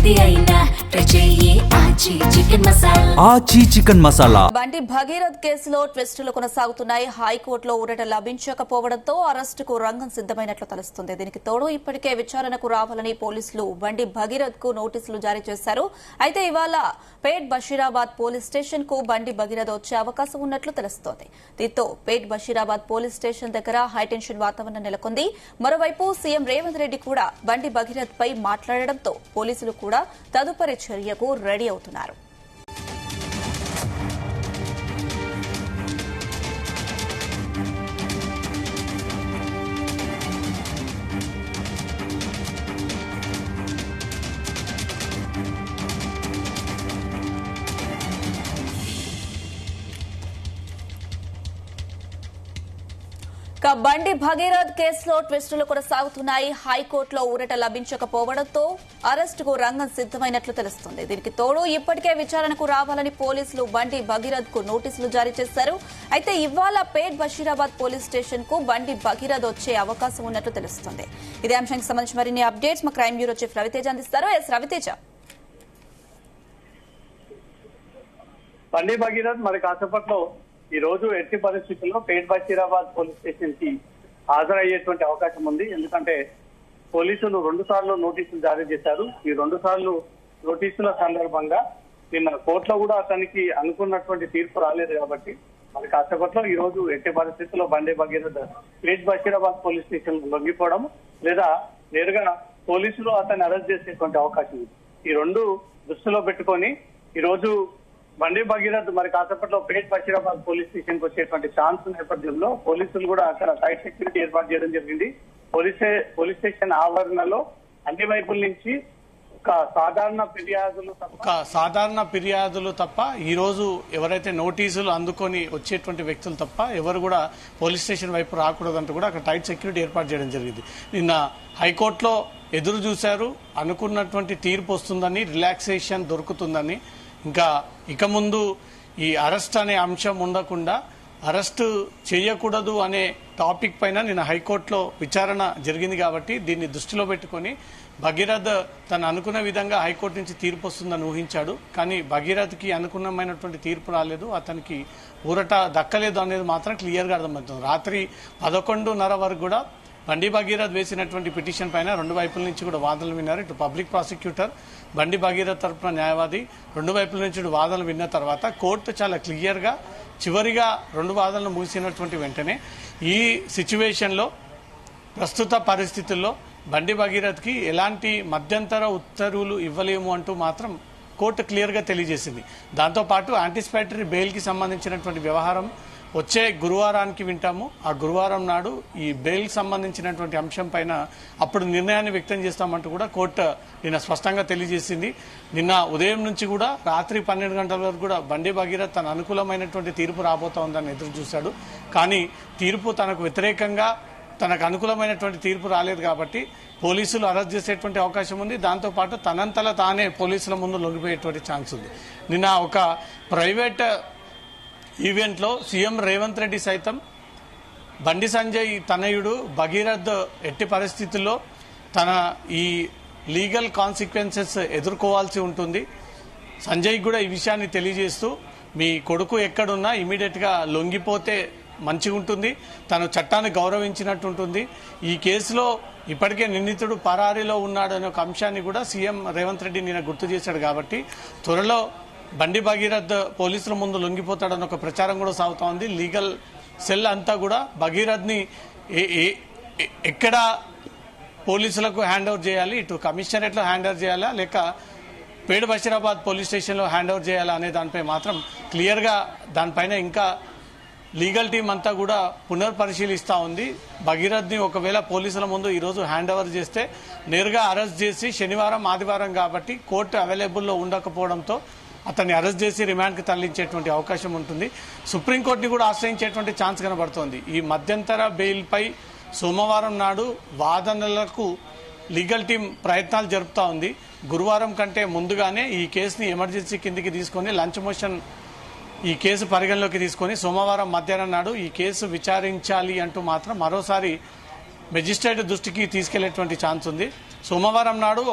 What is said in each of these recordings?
ఏది అయినా చెయ్యి ఆచి చికెన్ మసాలా. ఆచి చికెన్ మసాలా. బండి భగీరథ్ కేసులో ట్విస్టులు కొనసాగుతున్నాయి. హైకోర్టులో ఊరట లభించకపోవడంతో అరెస్టుకు రంగం సిద్దమైనట్లు తెలుస్తుంది. దీనికి తోడు ఇప్పటికే విచారణకు రావాలని పోలీసులు బండి భగీరథ్ కు నోటీసులు జారీ చేశారు. అయితే ఇవాళ పేట్ బషీరాబాద్ పోలీస్ స్టేషన్ కు బండి భగీరథ్ వచ్చే అవకాశం ఉన్నట్లు తెలుస్తోంది. దీంతో పేట్ బషీరాబాద్ పోలీస్ స్టేషన్ దగ్గర హైటెన్షన్ వాతావరణం నెలకొంది. మరోవైపు సీఎం రేవంత్ రెడ్డి కూడా బండి భగీరథ్ పై మాట్లాడడంతో పోలీసులు కూడా తదుపరి చర్యకు రెడీ అవుతున్నారు. బండి భగీరథ్ కేసులో ట్విస్టులు కొనసాగుతున్నాయి. హైకోర్టులో ఊరట లభించకపోవడంతో అరెస్టుకు రంగం సిద్దమైనట్లు తెలుస్తుంది. దీనికి తోడు ఇప్పటికే విచారణకు రావాలని పోలీసులు బండి భగీరథ్ కు నోటీసులు జారీ చేశారు. అయితే ఇవాళ పేట్ బషీరాబాద్ పోలీస్ స్టేషన్ కు బండి భగీరథ్ వచ్చే అవకాశం ఉన్నట్లు తెలుస్తుంది. ఇదే అంశానికి సంబంధించి మరిన్ని అప్డేట్స్ మా క్రైమ్ బ్యూరో చీఫ్ రవితేజ అందిస్తారు. రవితేజ, బండి భగీరథ్ మరి కాసేపట్లో ఈ రోజు ఎట్టి పరిస్థితుల్లో పేట్ బషీరాబాద్ పోలీస్ స్టేషన్ కి హాజరయ్యేటువంటి అవకాశం ఉంది. ఎందుకంటే పోలీసులు 2 సార్లు నోటీసులు జారీ చేశారు. ఈ 2 సార్లు నోటీసుల సందర్భంగా నిన్న కోర్టులో కూడా అతనికి అనుకున్నటువంటి తీర్పు రాలేదు కాబట్టి మరి కాసేపట్లో ఈ రోజు ఎట్టి పరిస్థితుల్లో బండి భగీరథ్ పేట్ బషీరాబాద్ పోలీస్ స్టేషన్ లొంగిపోవడం లేదా నేరుగా పోలీసులు అతన్ని అరెస్ట్ చేసేటువంటి అవకాశం ఉంది. ఈ 2 దృష్టిలో పెట్టుకొని ఈ రోజు బండి భగీరథ్ మరి కాసేపట్లో పేట్ బషీరాబాద్ పోలీస్ స్టేషన్ కు వచ్చేటువంటి ఛాన్స్ నేపథ్యంలో పోలీసులు కూడా అక్కడ టైట్ సెక్యూరిటీ ఏర్పాటు చేయడం జరిగింది. పోలీస్ స్టేషన్ ఆవరణలో అన్ని వైపుల నుంచి సాధారణ ఫిర్యాదులు తప్ప ఈ రోజు ఎవరైతే నోటీసులు అందుకొని వచ్చేటువంటి వ్యక్తులు తప్ప ఎవరు కూడా పోలీస్ స్టేషన్ వైపు రాకూడదంటూ కూడా అక్కడ టైట్ సెక్యూరిటీ ఏర్పాటు చేయడం జరిగింది. నిన్న హైకోర్టులో ఎదురు చూశారు. అనుకున్నటువంటి తీర్పు వస్తుందని, రిలాక్సేషన్ దొరుకుతుందని, ఇక ముందు ఈ అరెస్ట్ అనే అంశం ఉండకుండా అరెస్ట్ చేయకూడదు అనే టాపిక్ పైన నిన్న హైకోర్టులో విచారణ జరిగింది కాబట్టి దీన్ని దృష్టిలో పెట్టుకుని భగీరథ్ తను అనుకున్న విధంగా హైకోర్టు నుంచి తీర్పు వస్తుందని ఊహించాడు. కానీ భగీరథ్కి అనుకున్నమైనటువంటి తీర్పు రాలేదు, అతనికి ఊరట దక్కలేదు అనేది మాత్రం క్లియర్గా అర్థమవుతుంది. రాత్రి 11:30 వరకు కూడా బండి భగీరథ్ వేసినటువంటి పిటిషన్ పైన 2 వైపుల నుంచి కూడా వాదనలు విన్నారు. ఇటు పబ్లిక్ ప్రాసిక్యూటర్, బండి భగీరథ్ తరఫున న్యాయవాది 2 వైపుల నుంచి వాదనలు విన్న తర్వాత కోర్టు చాలా క్లియర్గా చివరిగా 2 వాదనలు ముగిసినటువంటి వెంటనే ఈ సిచ్యువేషన్లో ప్రస్తుత పరిస్థితుల్లో బండి భగీరథ్కి ఎలాంటి మధ్యంతర ఉత్తర్వులు ఇవ్వలేము అంటూ మాత్రం కోర్టు క్లియర్గా తెలియజేసింది. దాంతోపాటు యాంటిసిపేటరీ బెయిల్కి సంబంధించినటువంటి వ్యవహారం వచ్చే గురువారానికి వింటాము. ఆ గురువారం నాడు ఈ బెయిల్ సంబంధించినటువంటి అంశం పైన అప్పుడు నిర్ణయాన్ని వ్యక్తం చేస్తామంటూ కూడా కోర్టు నిన్న స్పష్టంగా తెలియజేసింది. నిన్న ఉదయం నుంచి కూడా రాత్రి 12 గంటల వరకు కూడా బండి భగీరథ్ తన అనుకూలమైనటువంటి తీర్పు రాబోతోందని ఎదురు చూశాడు. కానీ తీర్పు తనకు వ్యతిరేకంగా, తనకు అనుకూలమైనటువంటి తీర్పు రాలేదు కాబట్టి పోలీసులు అరెస్ట్ చేసేటువంటి అవకాశం ఉంది. దాంతోపాటు తనంతలా తానే పోలీసుల ముందు లొంగిపోయేటువంటి ఛాన్స్ ఉంది. నిన్న ఒక ప్రైవేట్ ఈవెంట్లో సీఎం రేవంత్ రెడ్డి సైతం బండి సంజయ్ తనయుడు భగీరథ్ ఎట్టి పరిస్థితుల్లో తన ఈ లీగల్ కాన్సిక్వెన్సెస్ ఎదుర్కోవాల్సి ఉంటుంది, సంజయ్ కూడా ఈ విషయాన్ని తెలియజేస్తూ మీ కొడుకు ఎక్కడున్నా ఇమీడియట్గా లొంగిపోతే మంచిగా ఉంటుంది, తను చట్టాన్ని గౌరవించినట్టు ఉంటుంది, ఈ కేసులో ఇప్పటికే నిందితుడు పరారీలో ఉన్నాడు అనే ఒక అంశాన్ని కూడా సీఎం రేవంత్ రెడ్డి నిన్న గుర్తు చేశాడు. కాబట్టి త్వరలో బండి భగీరథ్ పోలీసుల ముందు లొంగిపోతాడన్న ఒక ప్రచారం కూడా సాగుతా ఉంది. లీగల్ సెల్ అంతా కూడా భగీరథ్ని ఎక్కడ పోలీసులకు హ్యాండ్ ఓవర్ చేయాలి, ఇటు కమిషనరేట్లో హ్యాండ్ ఓవర్ చేయాలా లేక పేట్ బషీరాబాద్ పోలీస్ స్టేషన్లో హ్యాండ్ ఓవర్ చేయాలా అనే దానిపై మాత్రం క్లియర్గా దానిపైన ఇంకా లీగల్ టీం అంతా కూడా పునర్పరిశీలిస్తూ ఉంది. భగీరథ్ని ఒకవేళ పోలీసుల ముందు ఈరోజు హ్యాండ్ ఓవర్ చేస్తే నేరుగా అరెస్ట్ చేసి శనివారం ఆదివారం కాబట్టి కోర్టు అవైలబుల్లో ఉండకపోవడంతో అతన్ని అరెస్ట్ చేసి రిమాండ్కి తరలించేటువంటి అవకాశం ఉంటుంది. సుప్రీంకోర్టుని కూడా ఆశ్రయించేటువంటి ఛాన్స్ కనబడుతోంది. ఈ మధ్యంతర బెయిల్పై సోమవారం నాడు వాదనలకు లీగల్ టీం ప్రయత్నాలు జరుపుతూ ఉంది. గురువారం కంటే ముందుగానే ఈ కేసుని ఎమర్జెన్సీ కిందికి తీసుకొని లంచ్ మోషన్ ఈ కేసు పరిగణలోకి తీసుకొని సోమవారం మధ్యాహ్నం నాడు ఈ కేసు విచారించాలి అంటూ మాత్రం మరోసారి మెజిస్ట్రేట్ దృష్టికి తీసుకెళ్లేటువంటి ఛాన్స్ ఉంది. సోమవారం నాడు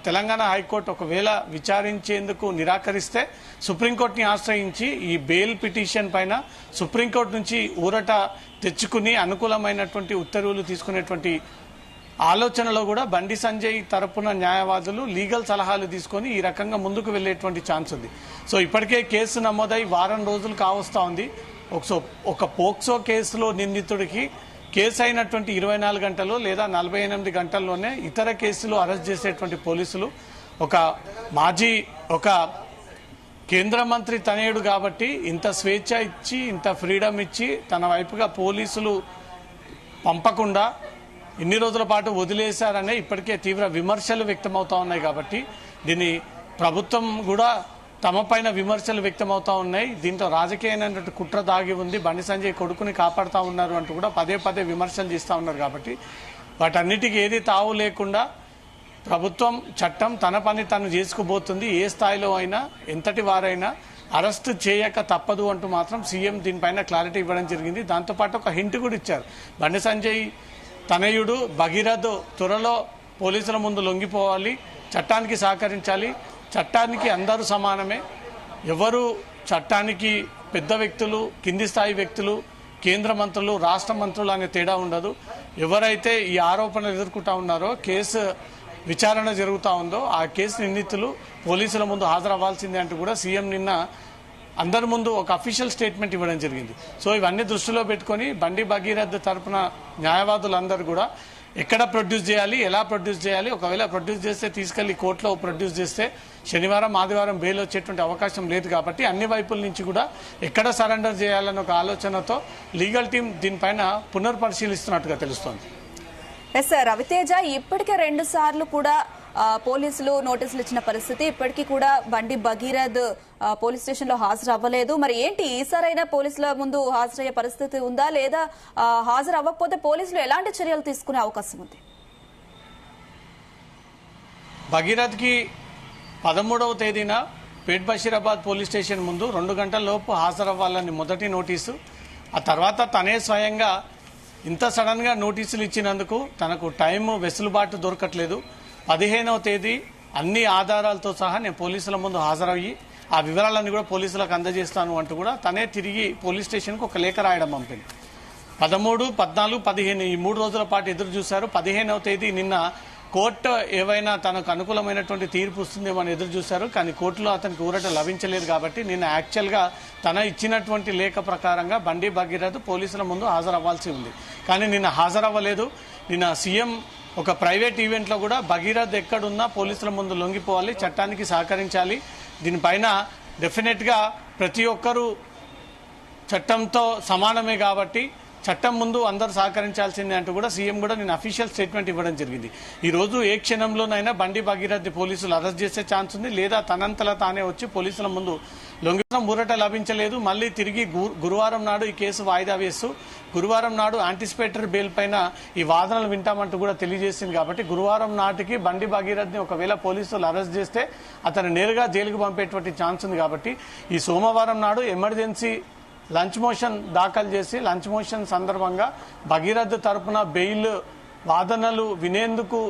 తెలంగాణ హైకోర్టు ఒకవేళ విచారించేందుకు నిరాకరిస్తే సుప్రీంకోర్టుని ఆశ్రయించి ఈ బెయిల్ పిటిషన్ పైన సుప్రీంకోర్టు నుంచి ఊరట తెచ్చుకుని అనుకూలమైనటువంటి ఉత్తర్వులు తీసుకునేటువంటి ఆలోచనలో కూడా బండి సంజయ్ తరపున న్యాయవాదులు లీగల్ సలహాలు తీసుకొని ఈ రకంగా ముందుకు వెళ్లేటువంటి ఛాన్స్ ఉంది. సో ఇప్పటికే కేసు నమోదై వారం రోజులు కావస్తా ఉంది. ఒక పోక్సో కేసులో నిందితుడికి కేసు అయినటువంటి 24 గంటలు లేదా 48 గంటల్లోనే ఇతర కేసులు అరెస్ట్ చేసేటువంటి పోలీసులు ఒక కేంద్ర మంత్రి తనయుడు కాబట్టి ఇంత స్వేచ్ఛ ఇచ్చి ఇంత ఫ్రీడమ్ ఇచ్చి తన వైపుగా పోలీసులు పంపకుండా ఇన్ని రోజుల పాటు వదిలేశారనే ఇప్పటికే తీవ్ర విమర్శలు వ్యక్తమవుతా ఉన్నాయి. కాబట్టి దీన్ని ప్రభుత్వం కూడా తమ పైన విమర్శలు వ్యక్తమవుతా ఉన్నాయి. దీంట్లో రాజకీయమైనటువంటి కుట్ర దాగి ఉంది, బండి సంజయ్ కొడుకుని కాపాడుతూ ఉన్నారు అంటూ కూడా పదే విమర్శలు చేస్తూ ఉన్నారు. కాబట్టి వాటన్నిటికీ ఏది తావు లేకుండా ప్రభుత్వం చట్టం తన పని తను చేసుకుపోతుంది. ఏ స్థాయిలో అయినా ఎంతటి వారైనా అరెస్ట్ చేయక తప్పదు అంటూ మాత్రం సీఎం దీనిపైన క్లారిటీ ఇవ్వడం జరిగింది. దాంతోపాటు ఒక హింట్ కూడా ఇచ్చారు. బండి సంజయ్ తనయుడు భగీరథ్ త్వరలో పోలీసుల ముందు లొంగిపోవాలి, చట్టానికి సహకరించాలి, చట్టానికి అందరూ సమానమే, ఎవరు చట్టానికి పెద్ద వ్యక్తులు, కింది స్థాయి వ్యక్తులు, కేంద్ర మంత్రులు, రాష్ట్ర మంత్రులు అనే తేడా ఉండదు. ఎవరైతే ఈ ఆరోపణలు ఎదుర్కొంటా ఉన్నారో, కేసు విచారణ జరుగుతూ ఉందో ఆ కేసు నిందితులు పోలీసుల ముందు హాజరవ్వాల్సిందే అంటూ కూడా సీఎం నిన్న అందరి ముందు ఒక అఫీషియల్ స్టేట్మెంట్ ఇవ్వడం జరిగింది. సో ఇవన్నీ దృష్టిలో పెట్టుకొని బండి భగీరథ్ తరపున న్యాయవాదులందరూ కూడా ఎక్కడ ప్రొడ్యూస్ చేయాలి, ఎలా ప్రొడ్యూస్ చేయాలి, ఒకవేళ ప్రొడ్యూస్ చేస్తే తీసుకెళ్లి కోర్టులో ప్రొడ్యూస్ చేస్తే శనివారం ఆదివారం బెయిల్ వచ్చేటువంటి అవకాశం లేదు. కాబట్టి అన్ని వైపుల నుంచి కూడా ఎక్కడ సరెండర్ చేయాలన్న ఒక ఆలోచనతో లీగల్ టీం దీనిపైన పునర్పరిశీలిస్తున్నట్టుగా తెలుస్తోంది. ఎస్ సార్, రవితేజ ఇప్పటికే 2 సార్లు కూడా పోలీసులు నోటీసులు ఇచ్చిన పరిస్థితి, ఇప్పటికీ కూడా బండి భగీరథ్ పోలీస్ స్టేషన్ లో హాజరు అవ్వలేదు. మరి ఏంటి ఈసారైనా పోలీసుల ముందు హాజరయ్యే పరిస్థితి ఉందా, లేదా హాజరు అవ్వకపోతే పోలీసులు ఎలాంటి చర్యలు తీసుకునే అవకాశం ఉంది? భగీరథ్ కి 13వ తేదీన పేట్ బషీరాబాద్ పోలీస్ స్టేషన్ ముందు 2 గంటల లోపు హాజరవ్వాలని మొదటి నోటీసు. ఆ తర్వాత తనే స్వయంగా ఇంత సడన్ గా నోటీసులు ఇచ్చినందుకు తనకు టైం వెసులుబాటు దొరకట్లేదు. 15వ తేదీ అన్ని ఆధారాలతో సహా నేను పోలీసుల ముందు హాజరయ్యి ఆ వివరాలన్నీ కూడా పోలీసులకు అందజేస్తాను అంటూ కూడా తనే తిరిగి పోలీస్ స్టేషన్కు ఒక లేఖ రాయడం పంపింది. 13, 14, 15 ఈ 3 రోజుల పాటు ఎదురు చూశారు. 15వ తేదీ నిన్న కోర్టు ఏవైనా తనకు అనుకూలమైనటువంటి తీర్పు వస్తుందేమో అని ఎదురు చూశారు. కానీ కోర్టులో అతనికి ఊరట లభించలేదు. కాబట్టి నిన్న యాక్చువల్గా తన ఇచ్చినటువంటి లేఖ ప్రకారంగా బండి భగీరథ్ పోలీసుల ముందు హాజరవ్వాల్సి ఉంది. కానీ నిన్న హాజరవ్వలేదు. నిన్న సీఎం ఒక ప్రైవేట్ ఈవెంట్లో కూడా భగీరథ్ ఎక్కడున్నా పోలీసుల ముందు లొంగిపోవాలి, చట్టానికి సహకరించాలి, దీనిపైన డెఫినెట్గా ప్రతి ఒక్కరూ చట్టంతో సమానమే కాబట్టి చట్టం ముందు అందరూ సహకరించాల్సిందే అంటూ కూడా సీఎం కూడా నేను అఫీషియల్ స్టేట్మెంట్ ఇవ్వడం జరిగింది. ఈ రోజు ఏ క్షణంలోనైనా బండి భగీరథ్ పోలీసులు అరెస్ట్ చేసే ఛాన్స్ ఉంది, లేదా తనంతలా తానే వచ్చి పోలీసుల ముందు లొంగిన ఊరట లభించలేదు. మళ్ళీ తిరిగి గురువారం నాడు ఈ కేసు వాయిదా వేస్తూ గురువారం నాడు యాంటిసిపేటరీ బెయిల్ పైన ఈ వాదనలు వింటామంటూ కూడా తెలియజేసింది. కాబట్టి గురువారం నాటికి బండి భగీరథ్ని ఒకవేళ పోలీసులు అరెస్ట్ చేస్తే అతను నేరుగా జైలుకు పంపేటువంటి ఛాన్స్ ఉంది. కాబట్టి ఈ సోమవారం నాడు ఎమర్జెన్సీ లంచ్ మోషన్ దాఖలు చేసి లంచ్ మోషన్ సందర్భంగా భగీరథ్ తరపున బెయిల్ వాదనలు వినేందుకు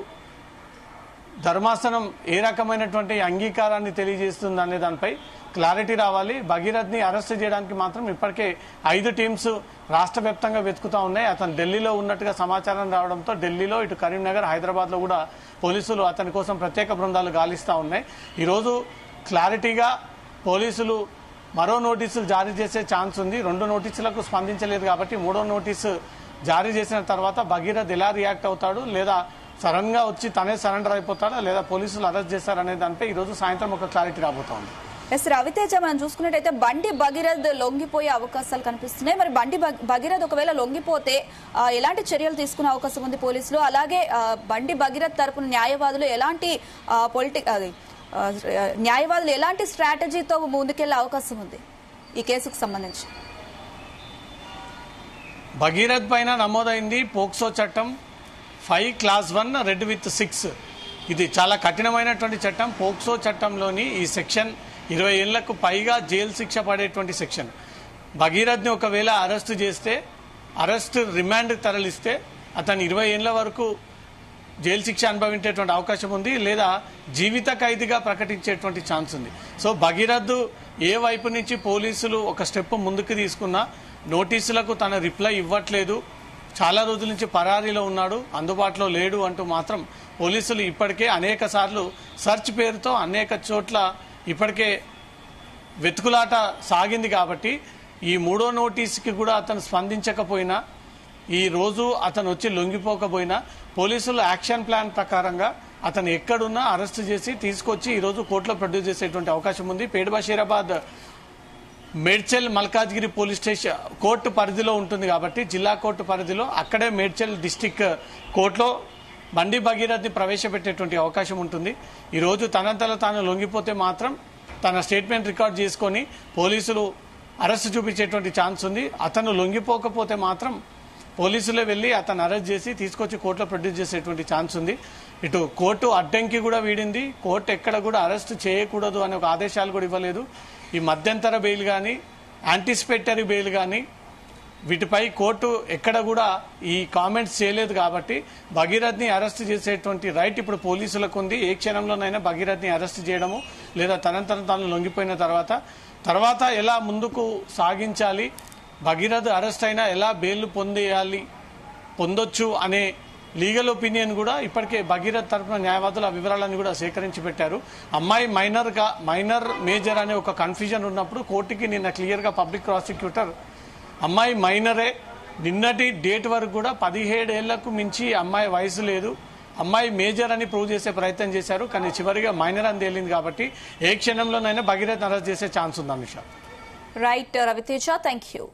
ధర్మాసనం ఏ రకమైనటువంటి అంగీకారాన్ని తెలియజేస్తుంది అనే దానిపై క్లారిటీ రావాలి. భగీరథ్ని అరెస్ట్ చేయడానికి మాత్రం ఇప్పటికే 5 టీమ్స్ రాష్ట్ర వ్యాప్తంగా వెతుకుతా ఉన్నాయి. అతను ఢిల్లీలో ఉన్నట్టుగా సమాచారం రావడంతో ఢిల్లీలో, ఇటు కరీంనగర్, హైదరాబాద్లో కూడా పోలీసులు అతని కోసం ప్రత్యేక బృందాలు గాలిస్తూ ఉన్నాయి. ఈరోజు క్లారిటీగా పోలీసులు మరో నోటీసులు జారీ చేసే ఛాన్స్ ఉంది. 2 నోటీసులకు స్పందించలేదు కాబట్టి 3వ నోటీసు జారీ చేసిన తర్వాత భగీరథ్ ఎలా రియాక్ట్ అవుతాడు, లేదా సడన్ గా వచ్చి తనే సరెండర్ అయిపోతాడా, లేదా పోలీసులు అరెస్ట్ చేశారనే దానిపై ఈ రోజు సాయంత్రం ఒక క్లారిటీ రాబోతోంది. ఎస్ రవితేజ, మనం చూసుకున్నట్టయితే బండి భగీరథ్ లొంగిపోయే అవకాశాలు కనిపిస్తున్నాయి. మరి బండి భగీరథ్ ఒకవేళ లొంగిపోతే ఎలాంటి చర్యలు తీసుకునే అవకాశం ఉంది పోలీసులు? అలాగే బండి భగీరథ్ తరపున న్యాయవాదులు ఎలాంటి న్యాయవాదులు ఎలాంటి స్ట్రాటజీతో ముందుకెళ్లే అవకాశం ఉంది ఈ కేసుకు సంబంధించి? భగీరథ్ పైన నమోదైంది పోక్సో చట్టం 5(1) రెడ్ విత్ 6. ఇది చాలా కఠినమైనటువంటి చట్టం. పోక్సో చట్టంలోని ఈ సెక్షన్ 20 ఏళ్లకు పైగా జైలు శిక్ష పడేటువంటి సెక్షన్. భగీరథ్ని ఒకవేళ అరెస్టు చేస్తే, అరెస్ట్ రిమాండ్ తరలిస్తే అతను 20 ఏళ్ల వరకు జైలు శిక్ష అనుభవించేటువంటి అవకాశం ఉంది, లేదా జీవిత ఖైదీగా ప్రకటించేటువంటి ఛాన్స్ ఉంది. సో భగీరథ్ ఏ వైపు నుంచి పోలీసులు ఒక స్టెప్ ముందుకు తీసుకున్నా నోటీసులకు తన రిప్లై ఇవ్వట్లేదు, చాలా రోజుల నుంచి పరారీలో ఉన్నాడు, అందుబాటులో లేడు అంటూ మాత్రం పోలీసులు ఇప్పటికే అనేక సార్లు సెర్చ్ పేరుతో అనేక చోట్ల ఇప్పటికే వెతుకులాట సాగింది. కాబట్టి ఈ 3వ నోటీసుకి కూడా అతను స్పందించకపోయినా, ఈ రోజు అతను వచ్చి లొంగిపోకపోయినా పోలీసులు యాక్షన్ ప్లాన్ ప్రకారంగా అతను ఎక్కడున్నా అరెస్ట్ చేసి తీసుకొచ్చి ఈరోజు కోర్టులో ప్రొడ్యూస్ చేసేటువంటి అవకాశం ఉంది. Pet Basheerabad Medchal Malkajgiri police station court పరిధిలో ఉంటుంది కాబట్టి, జిల్లా కోర్టు పరిధిలో అక్కడే మేడ్చల్ డిస్టిక్ కోర్టులో బండి భగీరథ్ని ప్రవేశపెట్టేటువంటి అవకాశం ఉంటుంది. ఈరోజు తనంతలో తాను లొంగిపోతే మాత్రం తన స్టేట్మెంట్ రికార్డ్ చేసుకొని పోలీసులు అరెస్ట్ చూపించేటువంటి ఛాన్స్ ఉంది. అతను లొంగిపోకపోతే మాత్రం పోలీసులే వెళ్ళి అతను అరెస్ట్ చేసి తీసుకొచ్చి కోర్టులో ప్రొడ్యూస్ చేసేటువంటి ఛాన్స్ ఉంది. ఇటు కోర్టు అడ్డంకి కూడా వీడింది, కోర్టు ఎక్కడ కూడా అరెస్ట్ చేయకూడదు అనే ఒక ఆదేశాలు కూడా ఇవ్వలేదు. ఈ మధ్యంతర బెయిల్ కానీ యాంటిసిపేటరీ బెయిల్ కానీ వీటిపై కోర్టు ఎక్కడ కూడా ఈ కామెంట్స్ చేయలేదు. కాబట్టి భగీరథ్ని అరెస్ట్ చేసేటువంటి రైట్ ఇప్పుడు పోలీసులకు ఉంది. ఏ క్షణంలోనైనా భగీరథ్ని అరెస్ట్ చేయడము, లేదా తనంతరం తాను లొంగిపోయిన తర్వాత ఎలా ముందుకు సాగించాలి, భగీరథ్ అరెస్ట్ అయినా ఎలా బెయిల్ పొందొచ్చు అనే లీగల్ ఒపీనియన్ కూడా ఇప్పటికే భగీరథ్ తరఫున న్యాయవాదుల వివరాలను కూడా సేకరించి పెట్టారు. అమ్మాయి మైనర్ మేజర్ అనే ఒక కన్ఫ్యూజన్ ఉన్నప్పుడు కోర్టుకి నిన్న క్లియర్గా పబ్లిక్ ప్రాసిక్యూటర్ అమ్మాయి మైనరే, నిన్నటి డేట్ వరకు కూడా 17 ఏళ్లకు మించి అమ్మాయి వయసు లేదు, అమ్మాయి మేజర్ అని ప్రూవ్ చేసే ప్రయత్నం చేశారు. కానీ చివరిగా మైనర్ అని తేలింది. కాబట్టి ఏ క్షణంలోనైనా భగీరథ్ అరెస్ట్ చేసే ఛాన్స్ ఉంది. Anusha. Right Raviteja, thank you.